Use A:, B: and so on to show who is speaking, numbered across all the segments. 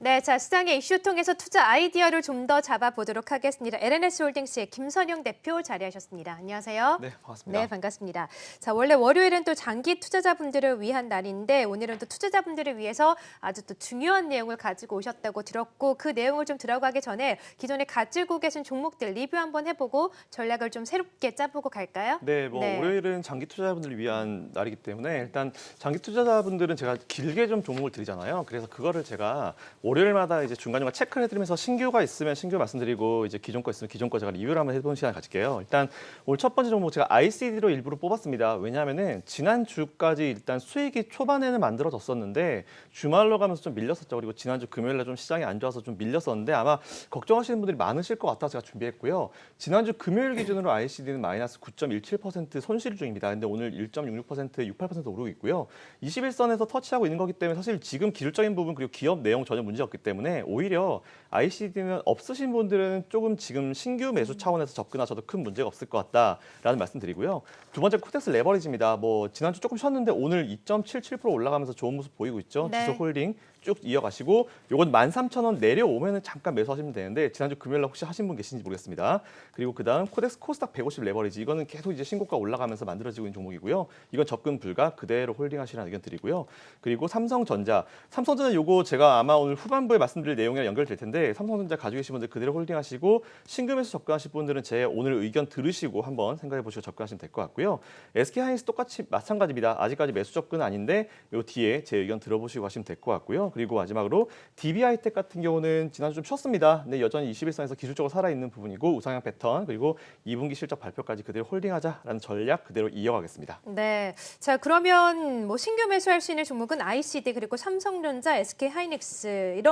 A: 네, 자, 시장의 이슈 통해서 투자 아이디어를 좀 더 잡아보도록 하겠습니다. LNS 홀딩스의 김선영 대표 자리하셨습니다. 안녕하세요.
B: 네, 반갑습니다.
A: 네, 반갑습니다. 자, 원래 월요일은 또 장기 투자자분들을 위한 날인데 오늘은 또 투자자분들을 위해서 아주 또 중요한 내용을 가지고 오셨다고 들었고 그 내용을 좀 들어가기 전에 기존에 가지고 계신 종목들 리뷰 한번 해보고 전략을 좀 새롭게 짜보고 갈까요?
B: 네, 월요일은 장기 투자자분들을 위한 날이기 때문에 일단 장기 투자자분들은 제가 길게 좀 종목을 드리잖아요. 그래서 그거를 제가 월요일마다 이제 중간중간 체크를 해드리면서 신규가 있으면 신규 말씀드리고 이제 기존 거 있으면 기존 거 제가 리뷰를 한번 해보는 시간 가질게요. 일단 오늘 첫 번째 종목 제가 ICD로 일부러 뽑았습니다. 왜냐하면은 지난 주까지 일단 수익이 초반에는 만들어졌었는데 주말로 가면서 좀 밀렸었죠. 그리고 지난주 금요일에 좀 시장이 안 좋아서 좀 밀렸었는데 아마 걱정하시는 분들이 많으실 것 같아서 제가 준비했고요. 지난주 금요일 기준으로 ICD는 마이너스 9.17% 손실 중입니다. 근데 오늘 1.66%, 68% 오르고 있고요. 21선에서 터치하고 있는 거기 때문에 사실 지금 기술적인 부분 그리고 기업 내용 전혀 문제 없기 때문에 오히려 ICD는 없으신 분들은 조금 지금 신규 매수 차원에서 접근하셔도 큰 문제가 없을 것 같다라는 말씀드리고요. 두 번째 코텍스 레버리지입니다. 지난주 조금 쉬었는데 오늘 2.77% 올라가면서 좋은 모습 보이고 있죠.
A: 네.
B: 지속 홀딩 쭉 이어가시고 요건 13,000원 내려오면은 잠깐 매수하시면 되는데 지난주 금요일 날 혹시 하신 분 계신지 모르겠습니다. 그리고 그다음 코덱스 코스닥 150 레버리지 이거는 계속 이제 신고가 올라가면서 만들어지고 있는 종목이고요. 이건 접근 불가 그대로 홀딩하시라는 의견 드리고요. 그리고 삼성전자 요거 제가 아마 오늘 후반부에 말씀드릴 내용이랑 연결될 텐데 삼성전자 가지고 계신 분들 그대로 홀딩하시고 신금에서 접근하실 분들은 제 오늘 의견 들으시고 한번 생각해 보시고 접근하시면 될 것 같고요. SK하이닉스 똑같이 마찬가지입니다. 아직까지 매수 접근은 아닌데 요 뒤에 제 의견 들어보시고 하시면 될 것 같고요. 그리고 마지막으로 DB하이텍 같은 경우는 지난주 좀 쉬었습니다. 근데 여전히 21선에서 기술적으로 살아있는 부분이고 우상향 패턴 그리고 2분기 실적 발표까지 그대로 홀딩하자라는 전략 그대로 이어가겠습니다.
A: 네, 자 그러면 신규 매수할 수 있는 종목은 ICD 그리고 삼성전자, SK하이닉스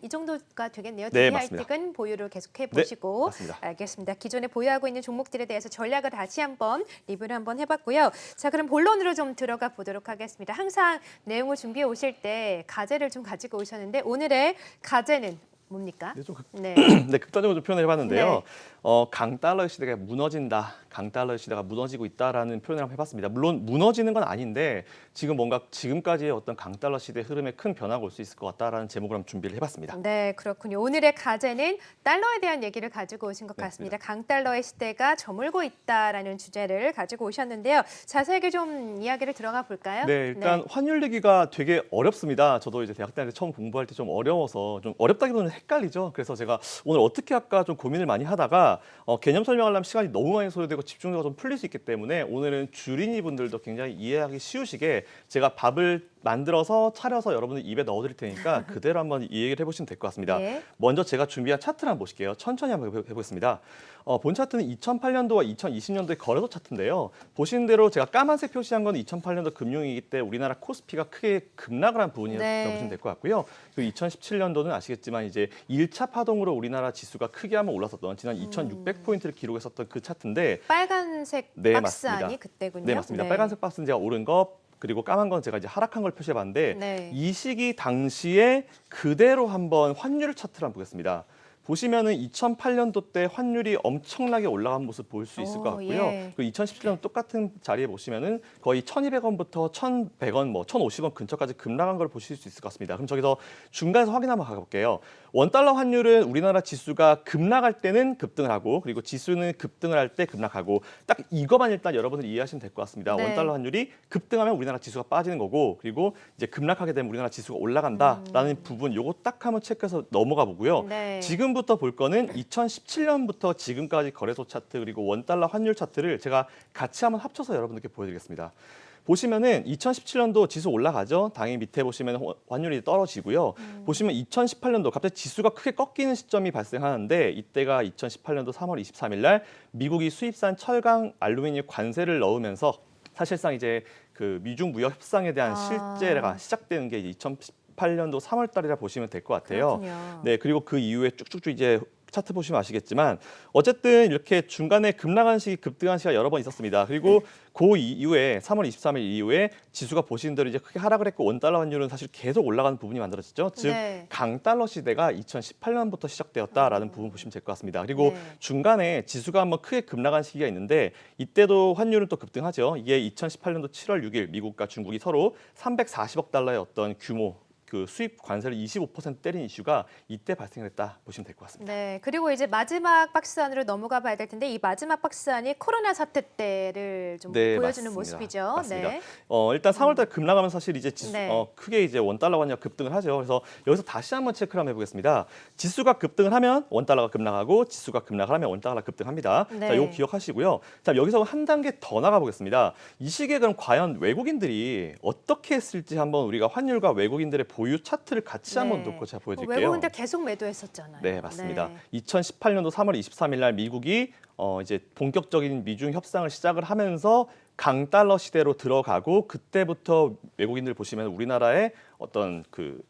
A: 이 정도가 되겠네요.
B: 네,
A: DB하이텍은 보유를 계속해 보시고
B: 네, 맞습니다.
A: 알겠습니다. 기존에 보유하고 있는 종목들에 대해서 전략을 다시 한번 리뷰를 한번 해봤고요. 자 그럼 본론으로 좀 들어가 보도록 하겠습니다. 항상 내용을 준비해 오실 때 가제를 좀 가지고 오셨는데 오늘의 가제는 뭡니까?
B: 네, 좀
A: 네.
B: 네, 극단적으로 좀 표현을 해봤는데요.
A: 네.
B: 강달러의 시대가 무너진다, 강달러의 시대가 무너지고 있다라는 표현을 한번 해봤습니다. 물론 무너지는 건 아닌데 지금 뭔가 지금까지의 어떤 강달러 시대 흐름에 큰 변화가 올 수 있을 것 같다라는 제목을 한번 준비를 해봤습니다.
A: 네, 그렇군요. 오늘의 가제는 달러에 대한 얘기를 가지고 오신 것 같습니다. 강달러의 시대가 저물고 있다라는 주제를 가지고 오셨는데요. 자세하게 좀 이야기를 들어가 볼까요?
B: 네, 일단 환율 얘기가 되게 어렵습니다. 저도 이제 대학 다닐 때 처음 공부할 때 좀 어려워서 좀 어렵다기보다는 헷갈리죠. 그래서 제가 오늘 어떻게 할까 좀 고민을 많이 하다가 개념 설명하려면 시간이 너무 많이 소요되고 집중도가 좀 풀릴 수 있기 때문에 오늘은 주린이 분들도 굉장히 이해하기 쉬우시게 제가 밥을 만들어서 차려서 여러분들 입에 넣어드릴 테니까 그대로 한번 이 얘기를 해보시면 될 것 같습니다.
A: 네.
B: 먼저 제가 준비한 차트를 한번 보실게요. 천천히 한번 해보겠습니다. 본 차트는 2008년도와 2020년도의 거래소 차트인데요. 보시는 대로 제가 까만색 표시한 건 2008년도 금융위기 때 우리나라 코스피가 크게 급락을 한 부분이라고
A: 네.
B: 보시면 될 것 같고요. 그리고 2017년도는 아시겠지만 이제 1차 파동으로 우리나라 지수가 크게 한번 올랐었던 지난 2,600포인트를 기록했었던 그 차트인데
A: 빨간색
B: 네,
A: 박스
B: 맞습니다.
A: 안이 그때군요.
B: 네, 맞습니다. 빨간색 박스는 제가 오른 거 그리고 까만 건 제가 이제 하락한 걸 표시해봤는데
A: 네.
B: 이 시기 당시에 그대로 한번 환율 차트를 한번 보겠습니다. 보시면은 2008년도 때 환율이 엄청나게 올라간 모습 볼 수 있을 것 같고요.
A: 예.
B: 그리고 2017년 똑같은 자리에 보시면은 거의 1,200원부터 1,100원, 1,050원 근처까지 급락한 걸 보실 수 있을 것 같습니다. 그럼 저기서 중간에서 확인 한번 가볼게요. 원달러 환율은 우리나라 지수가 급락할 때는 급등을 하고 그리고 지수는 급등을 할 때 급락하고 딱 이거만 일단 여러분들 이해하시면 될 것 같습니다.
A: 네.
B: 원달러 환율이 급등하면 우리나라 지수가 빠지는 거고 그리고 이제 급락하게 되면 우리나라 지수가 올라간다라는 부분 요거 딱 한번 체크해서 넘어가 보고요.
A: 네.
B: 지금부터 볼 거는 2017년부터 지금까지 거래소 차트 그리고 원달러 환율 차트를 제가 같이 한번 합쳐서 여러분들께 보여드리겠습니다. 보시면은 2017년도 지수 올라가죠. 당연히 밑에 보시면 환율이 떨어지고요. 보시면 2018년도 갑자기 지수가 크게 꺾이는 시점이 발생하는데 이때가 2018년도 3월 23일 날 미국이 수입산 철강, 알루미늄 관세를 넣으면서 사실상 이제 그 미중 무역 협상에 대한 실제가 시작되는 게 2018년도 3월 달이라 보시면 될 것 같아요.
A: 그렇군요.
B: 네, 그리고 그 이후에 쭉쭉쭉 이제 차트 보시면 아시겠지만 어쨌든 이렇게 중간에 급락한 시기, 급등한 시기가 여러 번 있었습니다. 그리고 그 이후에 3월 23일 이후에 지수가 보시는 대로 이제 크게 하락을 했고 원달러 환율은 사실 계속 올라가는 부분이 만들어졌죠. 즉
A: 네.
B: 강달러 시대가 2018년부터 시작되었다라는 부분 보시면 될 것 같습니다. 그리고
A: 네.
B: 중간에 지수가 한번 크게 급락한 시기가 있는데 이때도 환율은 또 급등하죠. 이게 2018년도 7월 6일 미국과 중국이 서로 340억 달러의 어떤 그 수입 관세를 25% 때린 이슈가 이때 발생했다 보시면 될 것 같습니다.
A: 네, 그리고 이제 마지막 박스 안으로 넘어가 봐야 될 텐데 이 마지막 박스 안이 코로나 사태 때를 좀
B: 네,
A: 보여주는
B: 맞습니다.
A: 모습이죠.
B: 맞습니다.
A: 네.
B: 일단 3월달 급락하면서 사실 이제 지수,
A: 네.
B: 크게 이제 원 달러 환율 급등을 하죠. 그래서 여기서 다시 한번 체크를 한번 해보겠습니다. 지수가 급등을 하면 원 달러가 급락하고 지수가 급락을 하면 원 달러가 급등합니다.
A: 네.
B: 자, 이거 기억하시고요. 자, 여기서 한 단계 더 나가 보겠습니다. 이 시기에 그럼 과연 외국인들이 어떻게 했을지 한번 우리가 환율과 외국인들의 보유 차트를 같이 한번 놓고 제가 보여드릴게요.
A: 외국인들 계속 매도했었잖아요.
B: 네, 맞습니다. 2018년도 3월 23일 날 미국이 이제 본격적인 미중 협상을 시작을 하면서 강달러 시대로 들어가고 그때부터 외국인들 보시면 우리나라의 어떤 그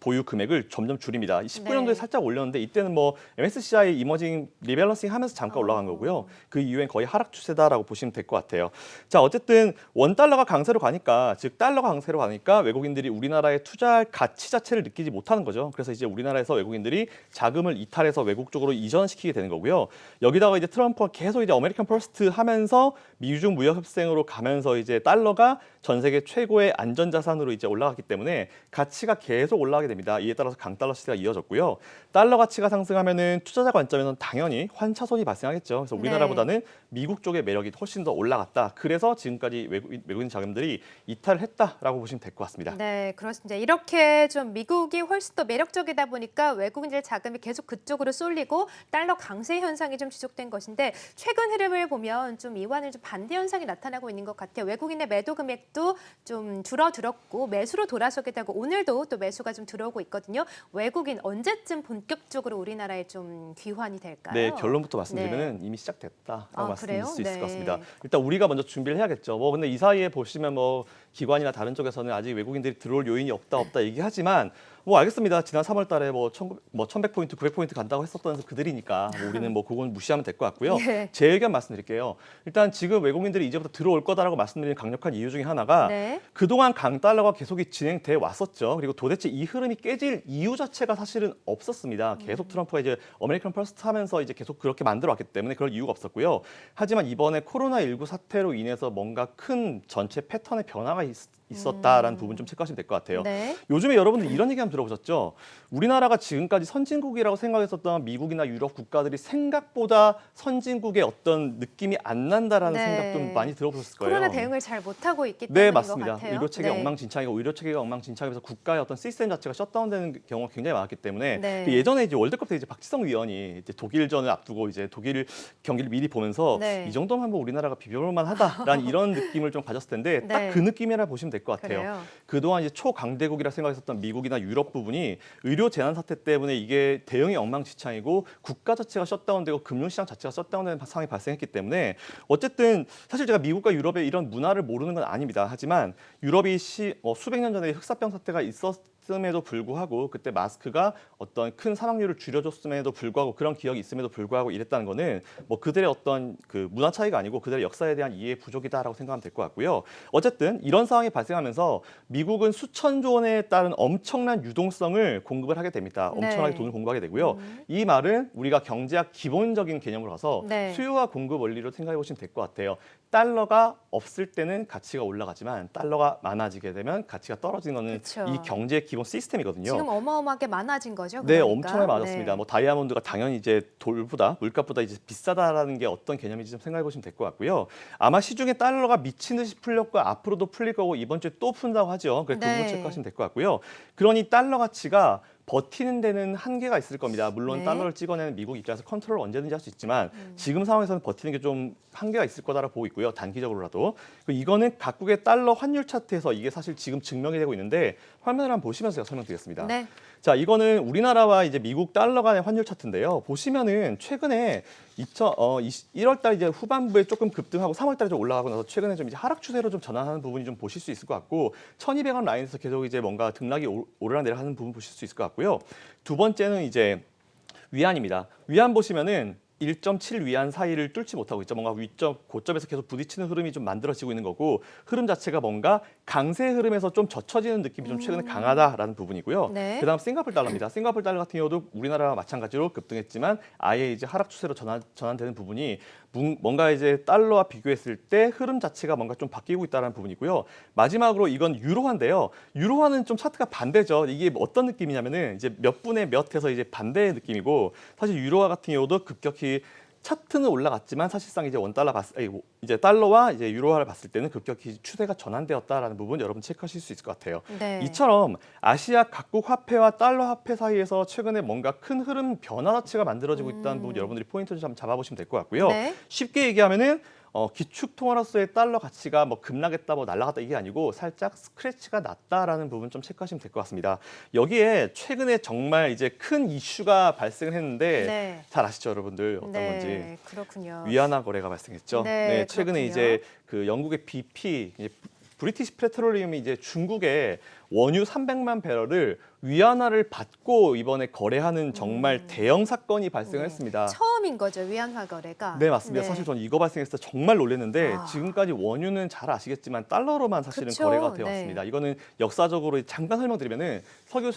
B: 보유 금액을 점점 줄입니다. 19년도에
A: 네.
B: 살짝 올렸는데 이때는 뭐 MSCI 이머징 리밸런싱 하면서 잠깐 올라간 거고요. 그 이후엔 거의 하락 추세다라고 보시면 될 것 같아요. 자, 어쨌든 원 달러가 강세로 가니까 즉 달러가 강세로 가니까 외국인들이 우리나라에 투자할 가치 자체를 느끼지 못하는 거죠. 그래서 이제 우리나라에서 외국인들이 자금을 이탈해서 외국 쪽으로 이전시키게 되는 거고요. 여기다가 이제 트럼프가 계속 이제 아메리칸 퍼스트 하면서 미중 무역 협상으로 가면서 이제 달러가 전 세계 최고의 안전 자산으로 이제 올라갔기 때문에 가치가 계속 올라가게 됩니다. 이에 따라서 강달러 시대가 이어졌고요. 달러 가치가 상승하면은 투자자 관점에서는 당연히 환차손이 발생하겠죠. 그래서 우리나라보다는 미국 쪽의 매력이 훨씬 더 올라갔다. 그래서 지금까지 외국인 자금들이 이탈을 했다라고 보시면 될 것 같습니다.
A: 네, 그렇습니다. 이렇게 좀 미국이 훨씬 더 매력적이다 보니까 외국인들 자금이 계속 그쪽으로 쏠리고 달러 강세 현상이 좀 지속된 것인데 최근 흐름을 보면 좀 이와는 좀 반대 현상이 나타나고 있는 것 같아요. 외국인의 매도 금액도 좀 줄어들었고 매수로 돌아서게 되고 오늘도 또 매수가 좀 들어오고 있거든요. 외국인 언제쯤 본격적으로 우리나라에 좀 귀환이 될까요?
B: 네, 결론부터 말씀드리면 이미 시작됐다라고 말씀드릴
A: 그래요?
B: 수 있을
A: 네.
B: 것 같습니다. 일단 우리가 먼저 준비를 해야겠죠. 뭐 근데 이 사이에 보시면 뭐 기관이나 다른 쪽에서는 아직 외국인들이 들어올 요인이 없다 얘기하지만 뭐 알겠습니다. 지난 3월 달에 뭐 1100포인트, 900포인트 간다고 했었던 그들이니까 뭐 우리는 뭐 그건 무시하면 될 것 같고요.
A: 예.
B: 제 의견 말씀드릴게요. 일단 지금 외국인들이 이제부터 들어올 거다라고 말씀드리는 강력한 이유 중에 하나가
A: 네.
B: 그동안 강달러가 계속 진행돼 왔었죠. 그리고 도대체 이 흐름이 깨질 이유 자체가 사실은 없었습니다. 계속 트럼프가 이제 아메리칸 퍼스트 하면서 이제 계속 그렇게 만들어 왔기 때문에 그럴 이유가 없었고요. 하지만 이번에 코로나19 사태로 인해서 뭔가 큰 전체 패턴의 변화가 있었다라는 부분 좀 체크하시면 될 것 같아요.
A: 네.
B: 요즘에 여러분들 이런 얘기 한번 들어보셨죠? 우리나라가 지금까지 선진국이라고 생각했었던 미국이나 유럽 국가들이 생각보다 선진국의 어떤 느낌이 안 난다라는
A: 네.
B: 생각 좀 많이 들어보셨을 거예요.
A: 코로나 대응을 잘 못하고 있기
B: 네,
A: 때문인 것
B: 맞습니다.
A: 같아요.
B: 의료 체계
A: 네.
B: 엉망진창이고 의료 체계가 엉망진창이면서 국가의 어떤 시스템 자체가 셧다운되는 경우가 굉장히 많았기 때문에
A: 네.
B: 그 예전에 이제 월드컵 때 이제 박지성 위원이 이제 독일전을 앞두고 이제 독일 경기를 미리 보면서
A: 네.
B: 이 정도면 뭐 우리나라가 비벼볼 만하다라는 이런 느낌을 좀 가졌을 텐데 딱
A: 네.
B: 그 느낌이라 보시면 될 것 같아요.
A: 그래요.
B: 그동안 이제 초강대국이라 생각했었던 미국이나 유럽 부분이 의료 재난 사태 때문에 이게 대응이 엉망진창이고 국가 자체가 셧다운되고 금융시장 자체가 셧다운되는 상황이 발생했기 때문에 어쨌든 사실 제가 미국과 유럽의 이런 문화를 모르는 건 아닙니다. 하지만 유럽이 수백 년 전에 흑사병 사태가 있었음에도 불구하고 그때 마스크가 어떤 큰 사망률을 줄여줬음에도 불구하고 그런 기억이 있음에도 불구하고 이랬다는 거는 뭐 그들의 어떤 그 문화 차이가 아니고 그들의 역사에 대한 이해 부족이다라고 생각하면 될 것 같고요. 어쨌든 이런 상황이 발생하면서 미국은 수천조 원에 따른 엄청난 유동성을 공급을 하게 됩니다.
A: 네.
B: 엄청나게 돈을 공급하게 되고요. 이 말은 우리가 경제학 기본적인 개념으로 가서
A: 네.
B: 수요와 공급 원리로 생각해 보시면 될 것 같아요. 달러가 없을 때는 가치가 올라가지만 달러가 많아지게 되면 가치가 떨어지는 거는
A: 그쵸.
B: 이 경제의 기본 시스템이거든요.
A: 지금 어마어마하게 많아진 거죠.
B: 네,
A: 그러니까.
B: 엄청나게 많았습니다.
A: 네.
B: 뭐 다이아몬드가 당연히 이제 돌보다 물값보다 이제 비싸다라는 게 어떤 개념인지 좀 생각해 보시면 될 것 같고요. 아마 시중에 달러가 미친 듯이 풀렸고 앞으로도 풀릴 거고 이번 주에 또 푼다고 하죠. 그래서 그
A: 네.
B: 부분 체크하시면 될 것 같고요. 그러니 달러 가치가 버티는 데는 한계가 있을 겁니다. 물론
A: 네.
B: 달러를 찍어내는 미국 입장에서 컨트롤 언제든지 할 수 있지만 지금 상황에서는 버티는 게 좀 한계가 있을 거다라고 보고 있고요. 단기적으로라도. 이거는 각국의 달러 환율 차트에서 이게 사실 지금 증명이 되고 있는데 화면을 한번 보시면서 제가 설명드리겠습니다.
A: 네.
B: 자, 이거는 우리나라와 이제 미국 달러 간의 환율 차트인데요. 보시면은 최근에 1월 달 이제 후반부에 조금 급등하고 3월 달에 좀 올라가고 나서 최근에 좀 이제 하락 추세로 좀 전환하는 부분이 좀 보실 수 있을 것 같고 1,200원 라인에서 계속 이제 뭔가 등락이 오르락내리락 하는 부분 보실 수 있을 것 같고요. 두 번째는 이제 위안입니다. 위안 보시면은 1.7 위안 사이를 뚫지 못하고 있죠. 뭔가 위점, 고점에서 계속 부딪히는 흐름이 좀 만들어지고 있는 거고 흐름 자체가 뭔가 강세 흐름에서 좀 젖혀지는 느낌이 좀 최근에 강하다라는 부분이고요.
A: 네.
B: 그다음 싱가포르 달러입니다. 싱가포르 달러 같은 경우도 우리나라와 마찬가지로 급등했지만 아예 이제 하락 추세로 전환되는 부분이 뭔가 이제 달러와 비교했을 때 흐름 자체가 뭔가 좀 바뀌고 있다는 부분이고요. 마지막으로 이건 유로화인데요. 유로화는 좀 차트가 반대죠. 이게 어떤 느낌이냐면은 이제 몇 분의 몇에서 이제 반대의 느낌이고 사실 유로화 같은 경우도 급격히 차트는 올라갔지만 사실상 이제 이제 달러와 이제 유로화를 봤을 때는 급격히 추세가 전환되었다라는 부분 여러분 체크하실 수 있을 것 같아요.
A: 네.
B: 이처럼 아시아 각국 화폐와 달러 화폐 사이에서 최근에 뭔가 큰 흐름 변화 자체가 만들어지고 있다는 부분 여러분들이 포인트를 좀 잡아보시면 될 것 같고요.
A: 네.
B: 쉽게 얘기하면은 기축 통화로서의 달러 가치가 뭐 급락했다, 뭐 날라갔다 이게 아니고 살짝 스크래치가 났다라는 부분 좀 체크하시면 될 것 같습니다. 여기에 최근에 정말 이제 큰 이슈가 발생을 했는데
A: 네.
B: 잘 아시죠, 여러분들 어떤 건지.
A: 네, 그렇군요.
B: 위안화 거래가 발생했죠.
A: 네,
B: 최근에
A: 그렇군요.
B: 이제 그 영국의 BP, 이제 브리티시 페트롤리움이 이제 중국에 원유 300만 배럴을 위안화를 받고 이번에 거래하는 정말 대형 사건이 발생을 했습니다.
A: 처음인 거죠, 위안화 거래가.
B: 네, 맞습니다.
A: 네.
B: 사실 저는 이거 발생했을 때 정말 놀랐는데
A: 아.
B: 지금까지 원유는 잘 아시겠지만 달러로만 사실은
A: 그쵸?
B: 거래가 되어
A: 네.
B: 왔습니다. 이거는 역사적으로 잠깐 설명드리면은 석유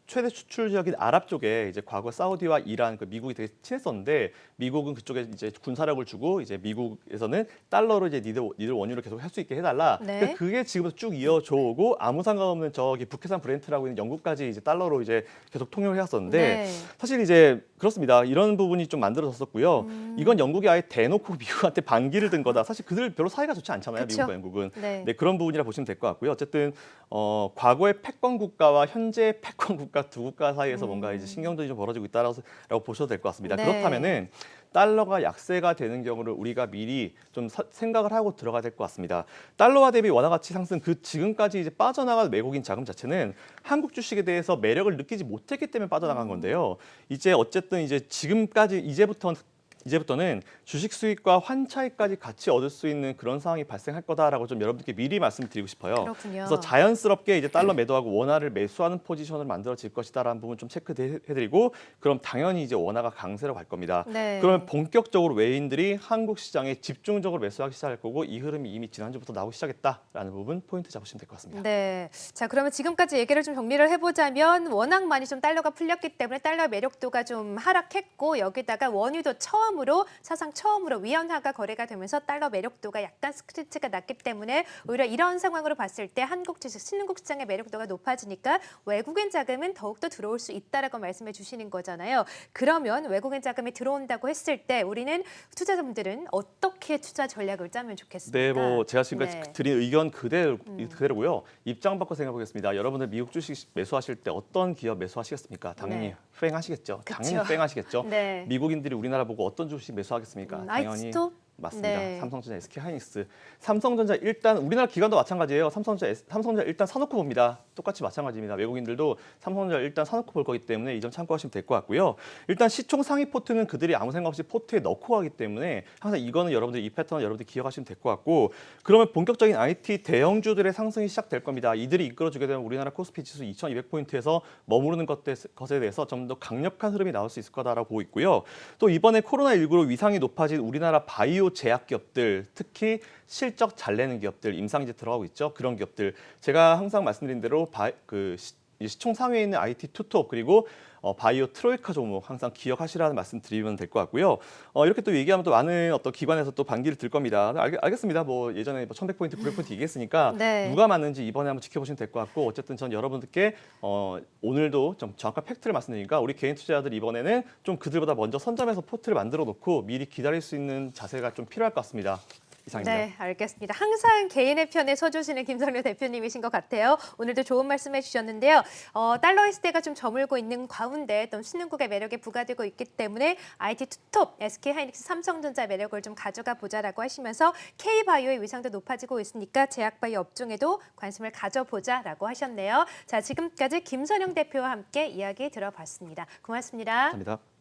B: 최대 수출 지역인 아랍 쪽에 이제 과거 사우디와 이란, 그 미국이 되게 친했었는데 미국은 그쪽에 이제 군사력을 주고 이제 미국에서는 달러로 이제 니들 원유를 계속 할 수 있게 해달라.
A: 네.
B: 그러니까 그게 지금부터 쭉 이어져 오고 아무 상관없는 저기 북해산 브렌트라고 있는 영국까지 이제 달러로 이제 계속 통용을 해왔었는데
A: 네.
B: 사실 이제 그렇습니다. 이런 부분이 좀 만들어졌었고요. 이건 영국이 아예 대놓고 미국한테 반기를 든 거다. 사실 그들 별로 사이가 좋지 않잖아요.
A: 그쵸?
B: 미국과 영국은.
A: 네.
B: 네, 그런 부분이라 보시면 될 것 같고요. 어쨌든 과거의 패권 국가와 현재의 패권 국가 두 국가 사이에서 뭔가 이제 신경전이 좀 벌어지고 있다라고 보셔도 될 것 같습니다.
A: 네.
B: 그렇다면은 달러가 약세가 되는 경우를 우리가 미리 좀 생각을 하고 들어가야 될 것 같습니다. 달러화 대비 원화 가치 상승 그 지금까지 이제 빠져나간 외국인 자금 자체는 한국 주식에 대해서 매력을 느끼지 못했기 때문에 빠져나간 건데요. 이제 어쨌든 이제 지금까지 이제부터는 주식 수익과 환차익까지 같이 얻을 수 있는 그런 상황이 발생할 거다라고 좀 여러분들께 미리 말씀드리고 싶어요.
A: 그렇군요.
B: 그래서 자연스럽게 이제 달러 매도하고 원화를 매수하는 포지션을 만들어질 것이다라는 부분 좀 체크해드리고 그럼 당연히 이제 원화가 강세로 갈 겁니다.
A: 네.
B: 그러면 본격적으로 외인들이 한국 시장에 집중적으로 매수하기 시작할 거고 이 흐름이 이미 지난주부터 나오기 시작했다라는 부분 포인트 잡으시면 될 것 같습니다.
A: 네. 자, 그러면 지금까지 얘기를 좀 정리를 해보자면 워낙 많이 좀 달러가 풀렸기 때문에 달러 매력도가 좀 하락했고 여기다가 원유도 사상 처음으로 위안화가 거래가 되면서 달러 매력도가 약간 스크래치가 났기 때문에 오히려 이런 상황으로 봤을 때 한국 주식 신흥국 시장의 매력도가 높아지니까 외국인 자금은 더욱더 들어올 수 있다라고 말씀해 주시는 거잖아요. 그러면 외국인 자금이 들어온다고 했을 때 우리는 투자자분들은 어떻게 투자 전략을 짜면 좋겠습니까?
B: 네, 뭐 제가 지금까지
A: 네.
B: 드린 의견 그대로고요. 입장 바꿔 생각해 보겠습니다. 여러분들 미국 주식 매수하실 때 어떤 기업 매수하시겠습니까? 당연히
A: 네.
B: 뺑하시겠죠.
A: 그쵸.
B: 당연히 뺑하시겠죠.
A: 네.
B: 미국인들이 우리나라 보고 어떤 주식 매수하겠습니까? 당연히
A: 아이스톱?
B: 맞습니다.
A: 네.
B: 삼성전자, SK하이닉스. 삼성전자 일단 우리나라 기관도 마찬가지예요. 삼성전자 일단 사놓고 봅니다. 똑같이 마찬가지입니다. 외국인들도 삼성전자 일단 사놓고 볼 거기 때문에 이 점 참고하시면 될 것 같고요. 일단 시총 상위 포트는 그들이 아무 생각 없이 포트에 넣고 가기 때문에 항상 이거는 여러분들 이 패턴 여러분들 기억하시면 될 것 같고 그러면 본격적인 IT 대형주들의 상승이 시작될 겁니다. 이들이 이끌어주게 되면 우리나라 코스피 지수 2200포인트에서 머무르는 것에 대해서 좀 더 강력한 흐름이 나올 수 있을 거다라고 보고 있고요. 또 이번에 코로나19로 위상이 높아진 우리나라 바이오 제약 기업들, 특히 실적 잘 내는 기업들, 임상이 이제 들어가고 있죠. 그런 기업들. 제가 항상 말씀드린 대로 시총 상위에 있는 IT 투톱 그리고 바이오 트로이카 종목 항상 기억하시라는 말씀 드리면 될 것 같고요. 이렇게 또 얘기하면 또 많은 어떤 기관에서 또 반기를 들 겁니다. 알겠습니다. 뭐 예전에 1100포인트, 900포인트 얘기했으니까
A: 네.
B: 누가 맞는지 이번에 한번 지켜보시면 될 것 같고 어쨌든 전 여러분들께 오늘도 좀 정확한 팩트를 말씀드리니까 우리 개인 투자자들 이번에는 좀 그들보다 먼저 선점해서 포트를 만들어 놓고 미리 기다릴 수 있는 자세가 좀 필요할 것 같습니다. 이상입니다.
A: 네, 알겠습니다. 항상 개인의 편에 서주시는 김성렬 대표님이신 것 같아요. 오늘도 좋은 말씀해 주셨는데요. 달러의 시대가 좀 저물고 있는 가운데 또 신흥국의 매력이 부과되고 있기 때문에 IT 투톱, SK하이닉스, 삼성전자 매력을 좀 가져가 보자라고 하시면서 K바이오의 위상도 높아지고 있으니까 제약바이오 업종에도 관심을 가져보자라고 하셨네요. 자, 지금까지 김선영 대표와 함께 이야기 들어봤습니다. 고맙습니다.
B: 감사합니다.